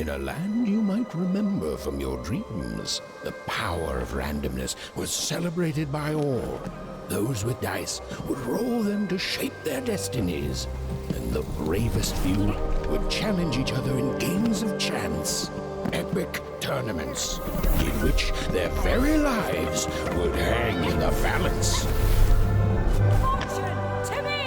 In a land you might remember from your dreams, the power of randomness was celebrated by all. Those with dice would roll them to shape their destinies, and the bravest few would challenge each other in games of chance. Epic tournaments in which their very lives would hang in the balance. Fortune to me!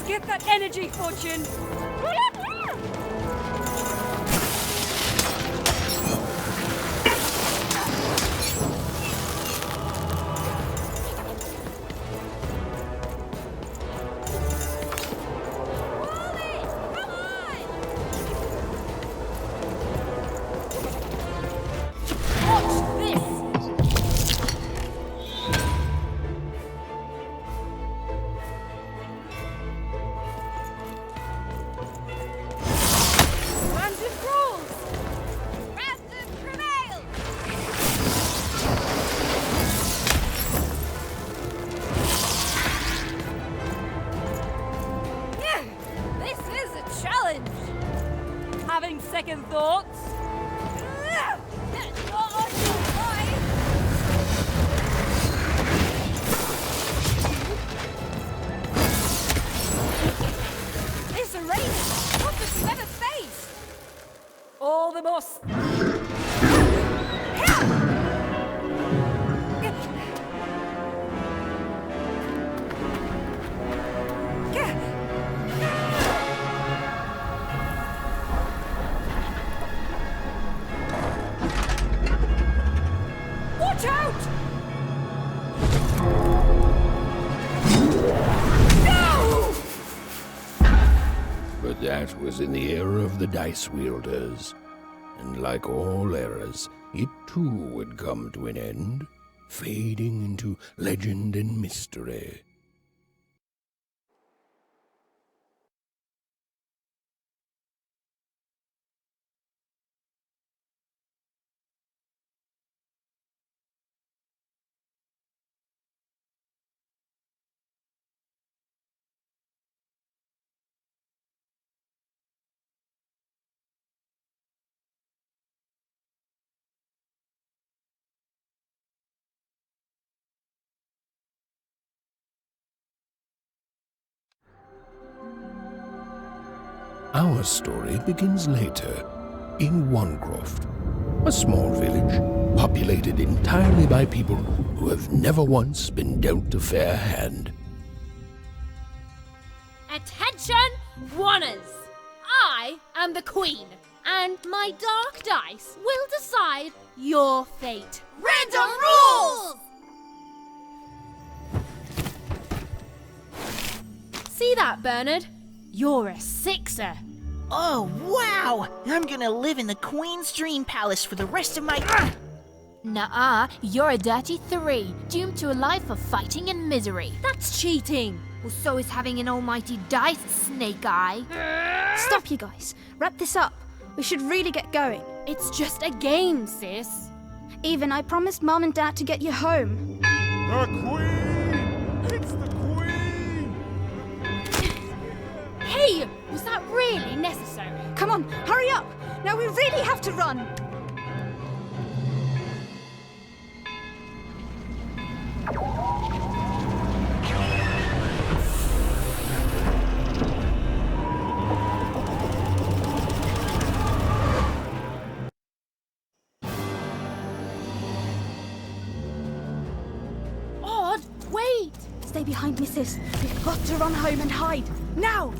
Get that energy, Fortune! Having second thoughts? This arena is toughest you've ever faced! All the more... Watch out! No! But that was in the era of the dice wielders. And like all eras, it too would come to an end, fading into legend and mystery. Our story begins later, in Wanecroft, a small village populated entirely by people who have never once been dealt a fair hand. Attention, Wanners! I am the Queen, and my dark dice will decide your fate. Random rules! See that, Bernard? You're a 6er. Oh, wow! I'm gonna live in the Queen's Dream Palace for the rest of my... Nuh-uh, you're a dirty 3, doomed to a life of fighting and misery. That's cheating. Well, so is having an almighty dice, Snake Eye. Stop, you guys. Wrap this up. We should really get going. It's just a game, sis. Even I promised Mom and Dad to get you home. The Queen! It's the Queen! Hey, was that really necessary? Come on, hurry up! Now we really have to run! Odd, wait! Stay behind me, sis. We've got to run home and hide. Now!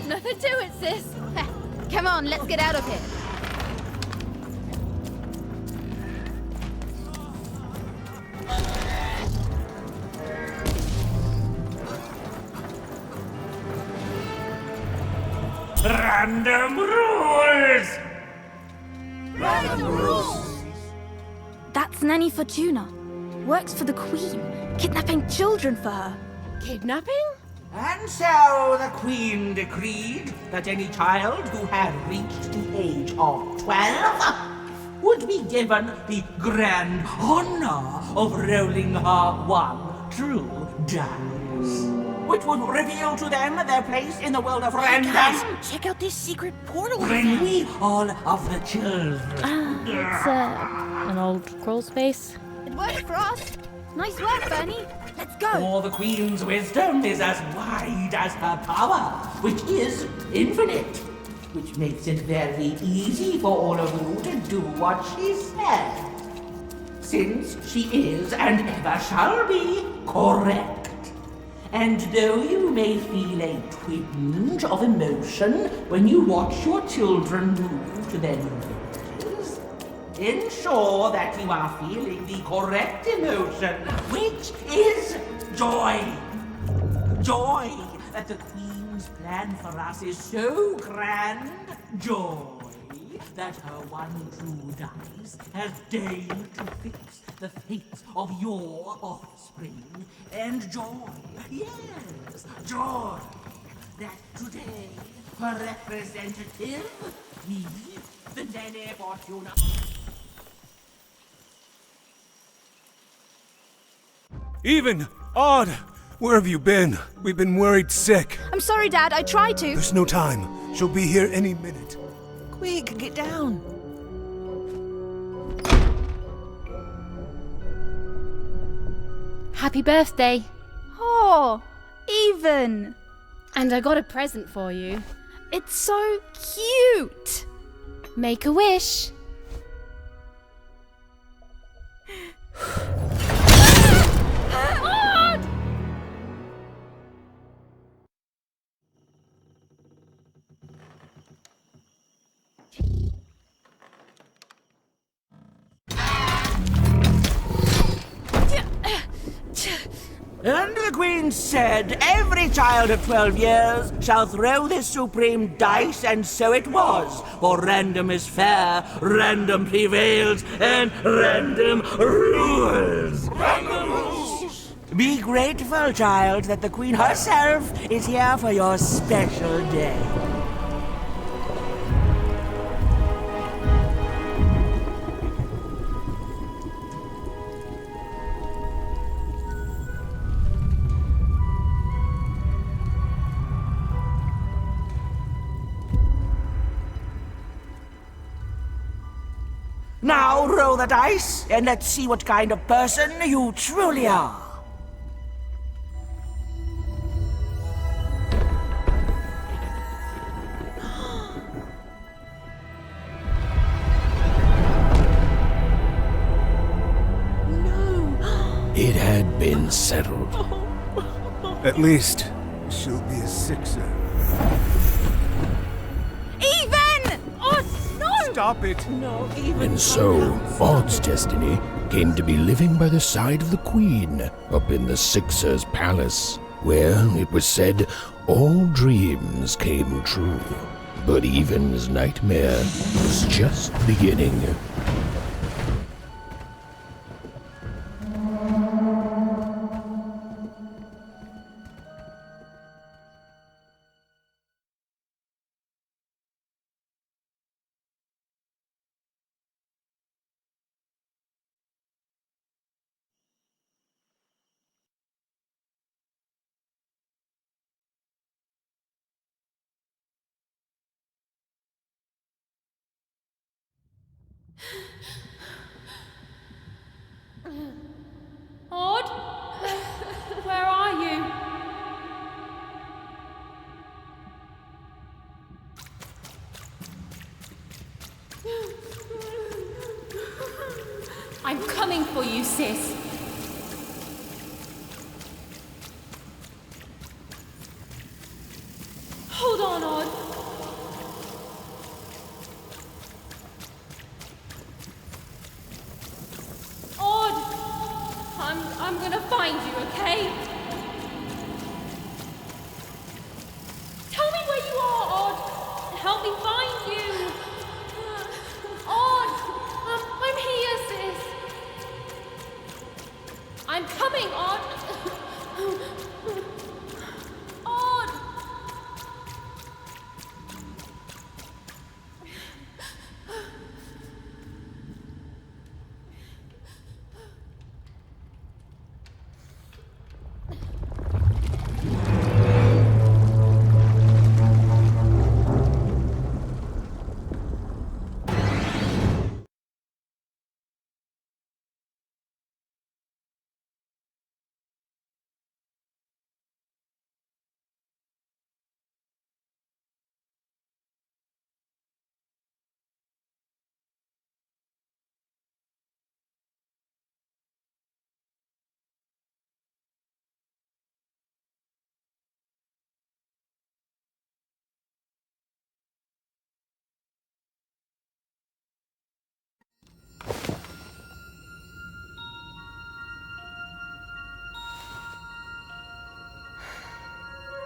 Nothing to it, sis. Come on, let's get out of here. Random rules! That's Nanny Fortuna. Works for the Queen, kidnapping children for her. Kidnapping? And so the Queen decreed that any child who had reached the age of 12 would be given the grand honor of rolling her one true dice, which would reveal to them their place in the world of random. Guys, check out this secret portal. Bring me all of the children. It's an old crawl space. It worked for us. Nice work, Bernie. Let's go. For the Queen's wisdom is as wide as her power, which is infinite, which makes it very easy for all of you to do what she said, since she is and ever shall be correct. And though you may feel a twinge of emotion when you watch your children move to their new villages, ensure that you are feeling the correct emotion, which is joy. Joy that the Queen's plan for us is so grand. Joy that her one true dice has deigned to fix the fate of your offspring. And joy, yes, joy that today her representative, me, the Nindie Fortuna. Even! Odd! Where have you been? We've been worried sick. I'm sorry, Dad. I tried to. There's no time. She'll be here any minute. Quick, get down. Happy birthday. Oh, Even. And I got a present for you. It's so cute. Make a wish. And the Queen said, every child of 12 years shall throw this supreme dice, and so it was. For random is fair, random prevails, and random rules. Random rules! Be grateful, child, that the Queen herself is here for your special day. Now roll the dice, and let's see what kind of person you truly are. It had been settled. At least, she'll be a sixer. Even! Oh, no! Stop it! And so, Odd's destiny came to be living by the side of the Queen up in the Sixer's palace, where, it was said, all dreams came true. But Even's nightmare was just beginning. Odd? Where are you? I'm coming for you, sis. Hold on, Odd.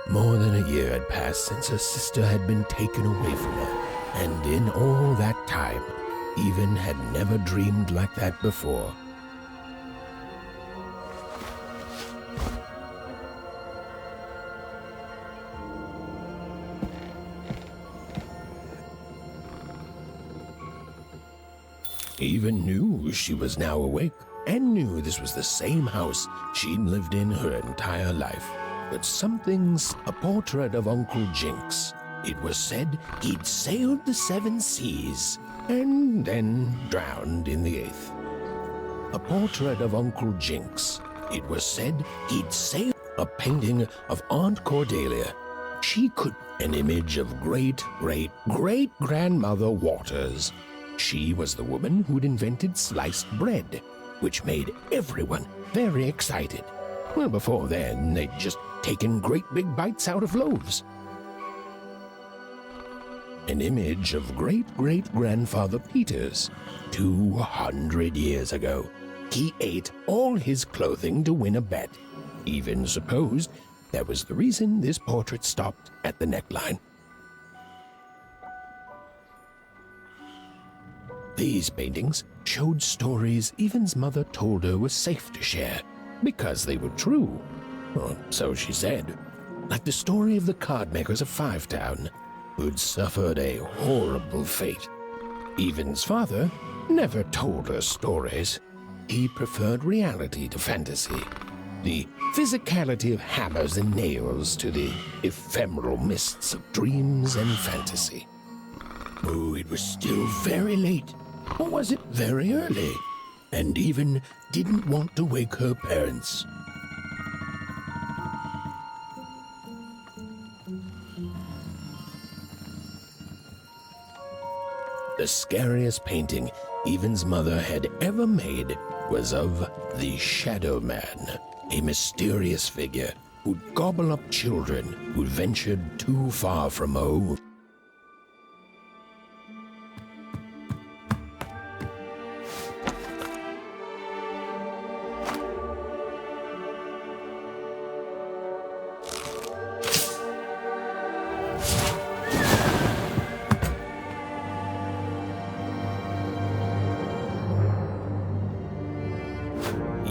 More than a year had passed since her sister had been taken away from her, and in all that time, Even had never dreamed like that before. Even knew she was now awake, and knew this was the same house she'd lived in her entire life. But something's a portrait of Uncle Jinx. It was said he'd sailed the 7 seas, and then drowned in the 8th. A portrait of Uncle Jinx. It was said he'd sailed a painting of Aunt Cordelia. She could an image of great-great-great-grandmother Waters. She was the woman who'd invented sliced bread, which made everyone very excited. Well, before then, they'd just taken great big bites out of loaves. An image of great-great-grandfather Peters. 200 years ago, he ate all his clothing to win a bet. Even supposed that was the reason this portrait stopped at the neckline. These paintings showed stories Even's mother told her was safe to share, because they were true. Or so she said. Like the story of the cardmakers of Fivetown, who'd suffered a horrible fate. Even's father never told her stories. He preferred reality to fantasy, the physicality of hammers and nails to the ephemeral mists of dreams and fantasy. Oh, it was still very late. Or was it very early? And Even didn't want to wake her parents. The scariest painting Even's mother had ever made was of the Shadow Man, a mysterious figure who'd gobble up children who'd ventured too far from home.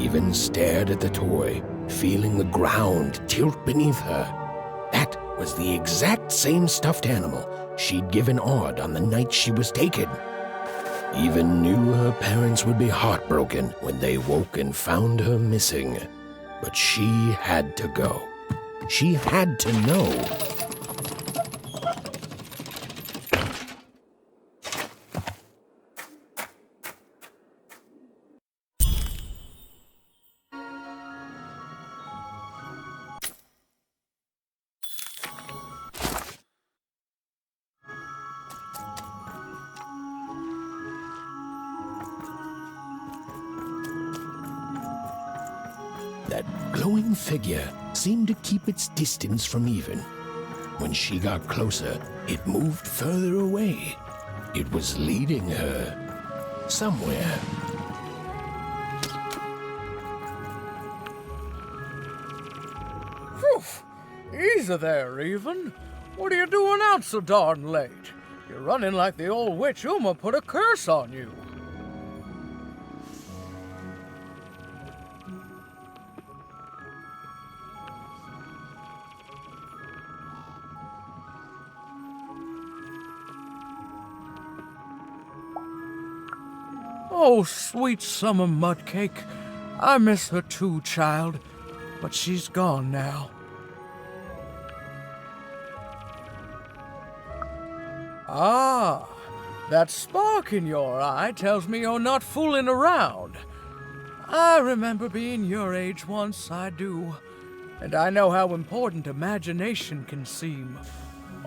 Even stared at the toy, feeling the ground tilt beneath her. That was the exact same stuffed animal she'd given Odd on the night she was taken. Even knew her parents would be heartbroken when they woke and found her missing. But she had to go. She had to know. That glowing figure seemed to keep its distance from Even. When she got closer, it moved further away. It was leading her somewhere. Easy there, Even. What are you doing out so darn late? You're running like the old witch Uma put a curse on you. Oh, sweet summer mudcake. I miss her too, child, but she's gone now. Ah, that spark in your eye tells me you're not fooling around. I remember being your age once, I do, and I know how important imagination can seem.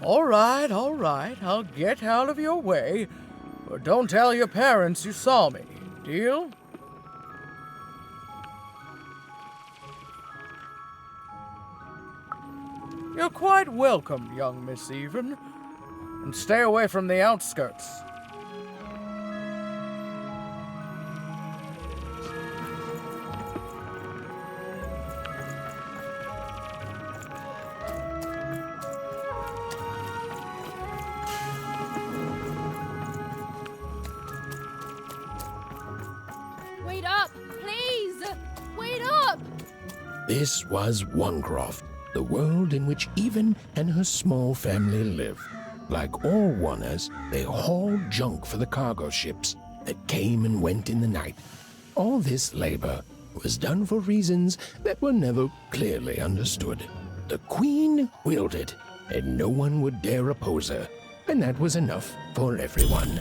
All right, I'll get out of your way. But don't tell your parents you saw me. Deal? You're quite welcome, young Miss Even. And stay away from the outskirts. This was Onecroft, the world in which Even and her small family lived. Like all Oners, they hauled junk for the cargo ships that came and went in the night. All this labor was done for reasons that were never clearly understood. The Queen willed it, and no one would dare oppose her, and that was enough for everyone.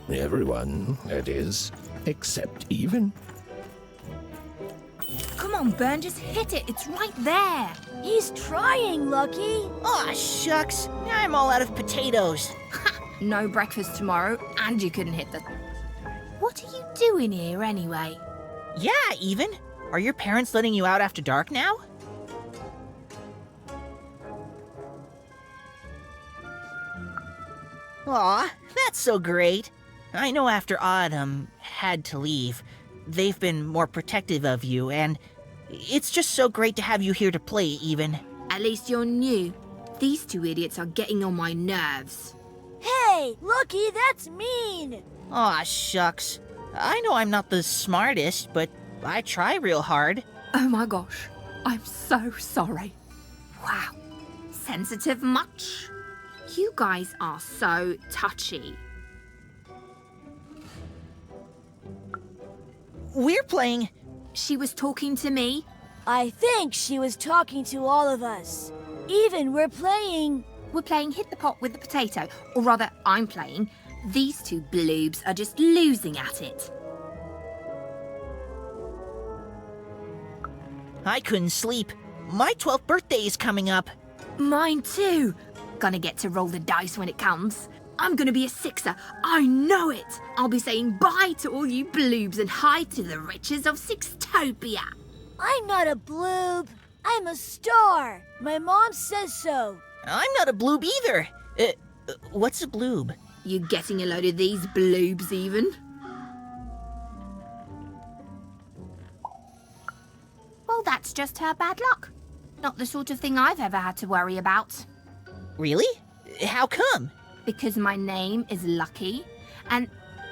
Everyone, that is, except Even. Come on, Ben, just hit it. It's right there. He's trying, Lucky. Aw, shucks. I'm all out of potatoes. No breakfast tomorrow, and you couldn't hit the... What are you doing here, anyway? Yeah, Even. Are your parents letting you out after dark now? Aw, that's so great. I know after Odd, had to leave, they've been more protective of you, and it's just so great to have you here to play, Even. At least you're new. These two idiots are getting on my nerves. Hey, Lucky, that's mean. Aw, shucks. I know I'm not the smartest, but I try real hard. Oh my gosh, I'm so sorry. Wow, sensitive much? You guys are so touchy. We're playing... She was talking to me. I think she was talking to all of us. Even we're playing... We're playing hit the pot with the potato, or rather, I'm playing. These two bloobs are just losing at it. I couldn't sleep. My 12th birthday is coming up. Mine too. Gonna get to roll the dice when it comes. I'm gonna be a sixer. I know it. I'll be saying bye to all you bloobs and hi to the riches of Sixtopia. I'm not a bloob. I'm a star. My mom says so. I'm not a bloob either. What's a bloob? You getting a load of these bloobs even? Well, that's just her bad luck. Not the sort of thing I've ever had to worry about. Really? How come? Because my name is Lucky, and...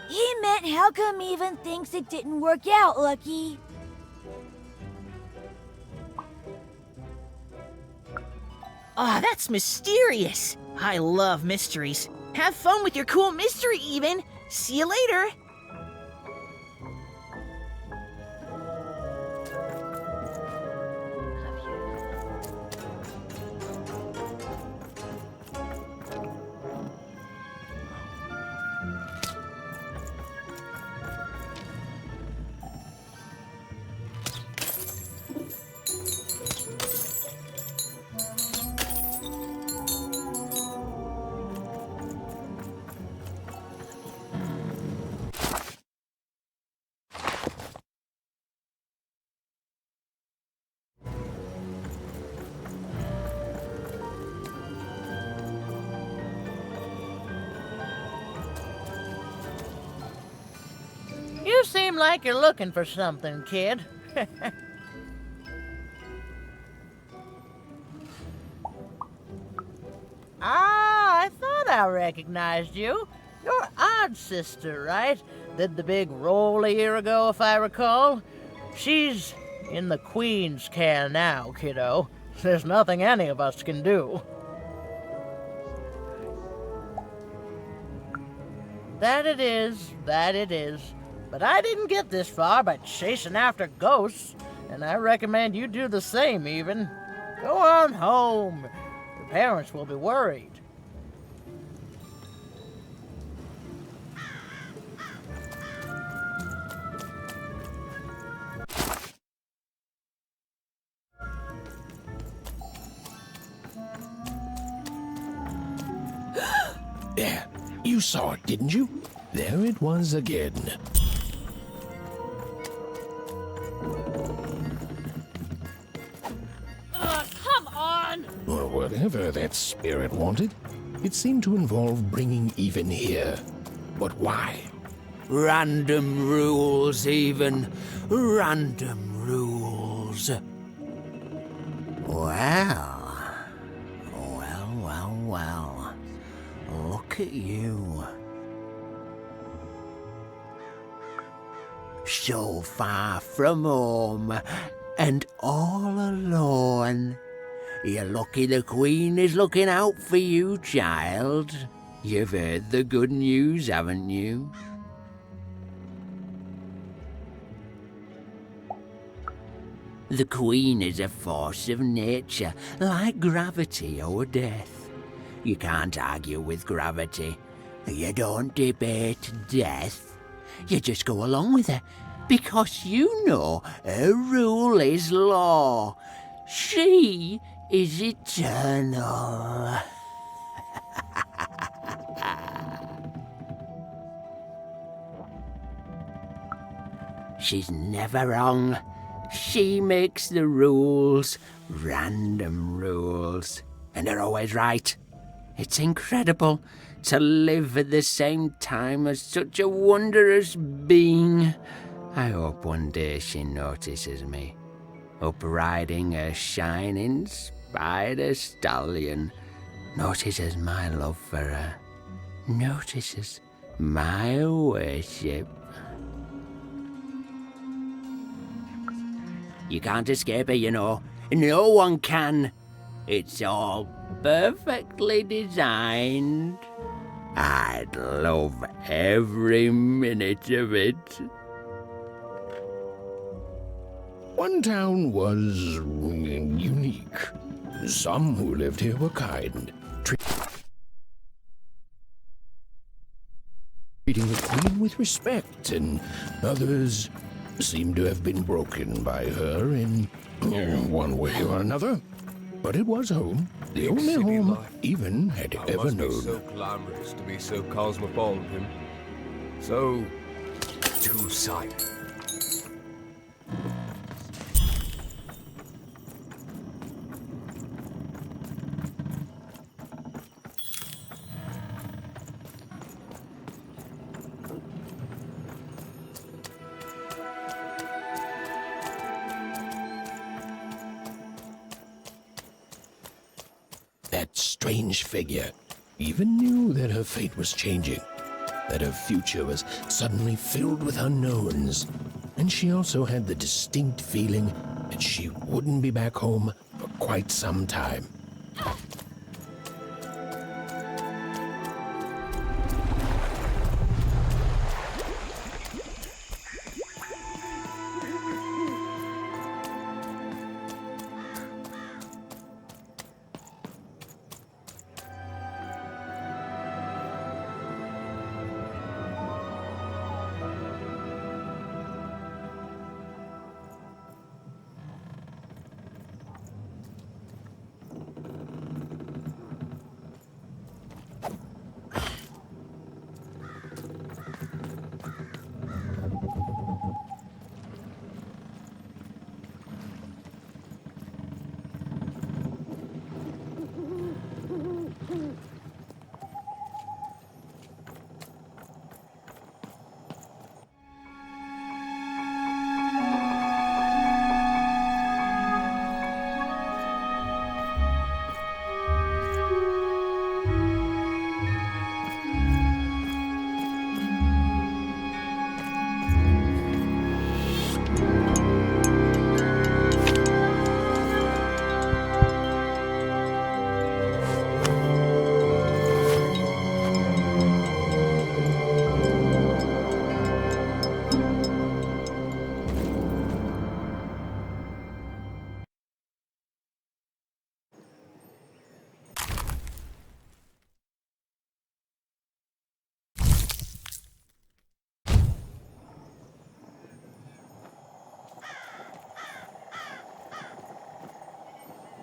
He meant how come Even thinks it didn't work out, Lucky? Aw, that's mysterious. I love mysteries. Have fun with your cool mystery, Even. See you later. You seem like you're looking for something, kid. I thought I recognized you. You're Odd's sister, right? Did the big roll a year ago, if I recall. She's in the Queen's care now, kiddo. There's nothing any of us can do. That it is. But I didn't get this far by chasing after ghosts, and I recommend you do the same, Even. Go on home. Your parents will be worried. There, you saw it, didn't you? There it was again. Come on! Or whatever that spirit wanted. It seemed to involve bringing Even here. But why? Random rules, Even. Random rules. Well. Look at you. So far from home, and all alone. You're lucky the Queen is looking out for you, child. You've heard the good news, haven't you? The Queen is a force of nature, like gravity or death. You can't argue with gravity. You don't debate death. You just go along with her, because you know her rule is law. She is eternal. She's never wrong. She makes the rules, random rules, and they're always right. It's incredible to live at the same time as such a wondrous being. I hope one day she notices me, up riding a shining spider stallion, notices my love for her, notices my worship. You can't escape her, you know. No one can. It's all perfectly designed. I'd love every minute of it. One town was unique. Some who lived here were kind, treating the Queen with respect, and others seemed to have been broken by her in one way or another. But it was home, the only home even had ever known. Must be so glamorous to be so cosmopolitan, so two-sided. That strange figure even knew that her fate was changing, that her future was suddenly filled with unknowns, and she also had the distinct feeling that she wouldn't be back home for quite some time.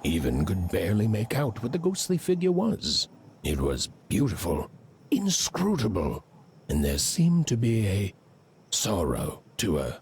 Even could barely make out what the ghostly figure was. It was beautiful, inscrutable, and there seemed to be a sorrow to her